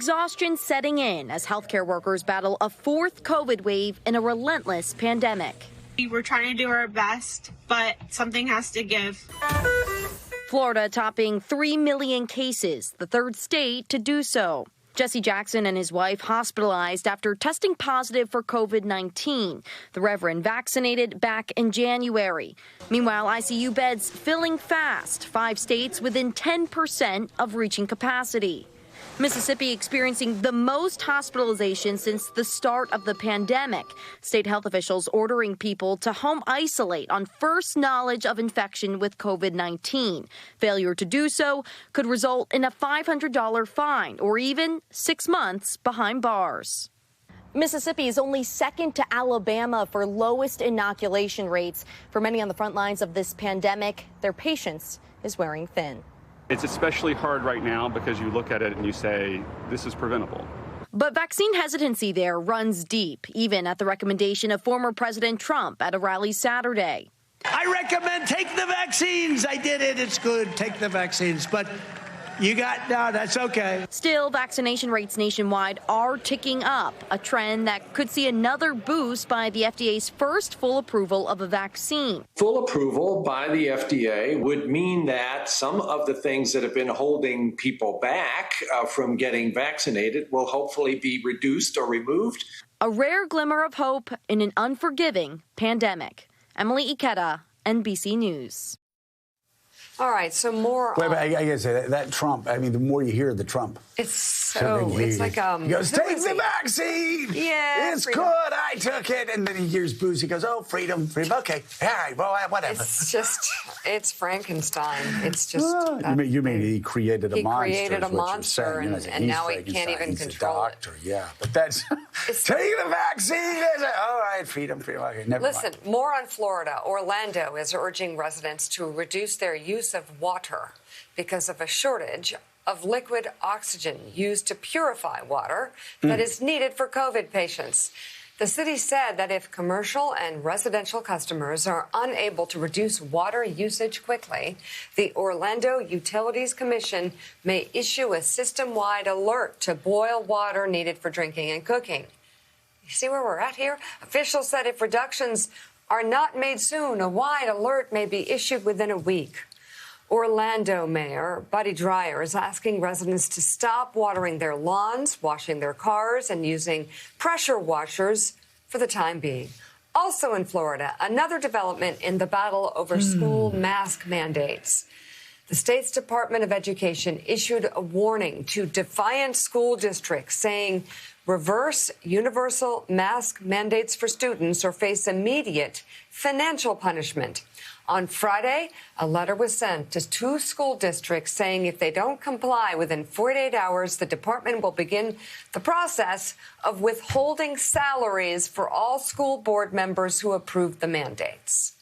Exhaustion setting in as healthcare workers battle a fourth COVID wave in a relentless pandemic. We were trying to do our best, but something has to give. Florida topping 3 million cases, the third state to do so. Jesse Jackson and his wife hospitalized after testing positive for COVID-19. The Reverend vaccinated back in January. Meanwhile, ICU beds filling fast, 5 states within 10% of reaching capacity. Mississippi experiencing the most hospitalizations since the start of the pandemic. State health officials ordering people to home isolate on first knowledge of infection with COVID-19. Failure to do so could result in a $500 fine or even 6 months behind bars. Mississippi is only second to Alabama for lowest inoculation rates. For many on the front lines of this pandemic, their patience is wearing thin. It's especially hard right now because you look at it and you say, this is preventable. But vaccine hesitancy there runs deep, even at the recommendation of former President Trump at a rally Saturday. I recommend take the vaccines. I did it. It's good. Take the vaccines. But no, that's okay. Still, vaccination rates nationwide are ticking up, a trend that could see another boost by the FDA's first full approval of a vaccine. Full approval by the FDA would mean that some of the things that have been holding people back from getting vaccinated will hopefully be reduced or removed. A rare glimmer of hope in an unforgiving pandemic. Emily Ikeda, NBC News. All right, so more. Wait, I gotta say that Trump. I mean, the more you hear the Trump, it's like he goes, take the vaccine. Yeah, it's freedom. Good. I took it, and then he hears booze. He goes, oh, freedom. Okay, all right, well, whatever. It's Frankenstein. It's just. You mean he created a monster? He created a monster, and now he can't even control it. Yeah, but that's take the vaccine. All right, freedom. Okay, never Listen, mind. more on Florida. Orlando is urging residents to reduce their use of water because of a shortage of liquid oxygen used to purify water that is needed for COVID patients. The city said that if commercial and residential customers are unable to reduce water usage quickly, the Orlando Utilities Commission may issue a system-wide alert to boil water needed for drinking and cooking. You see where we're at here? Officials said if reductions are not made soon, a wide alert may be issued within a week. Orlando Mayor Buddy Dreier is asking residents to stop watering their lawns, washing their cars, and using pressure washers for the time being. Also in Florida, another development in the battle over school mask mandates. The state's Department of Education issued a warning to defiant school districts saying reverse universal mask mandates for students or face immediate financial punishment. On Friday, a letter was sent to 2 school districts saying if they don't comply within 48 hours, the department will begin the process of withholding salaries for all school board members who approved the mandates.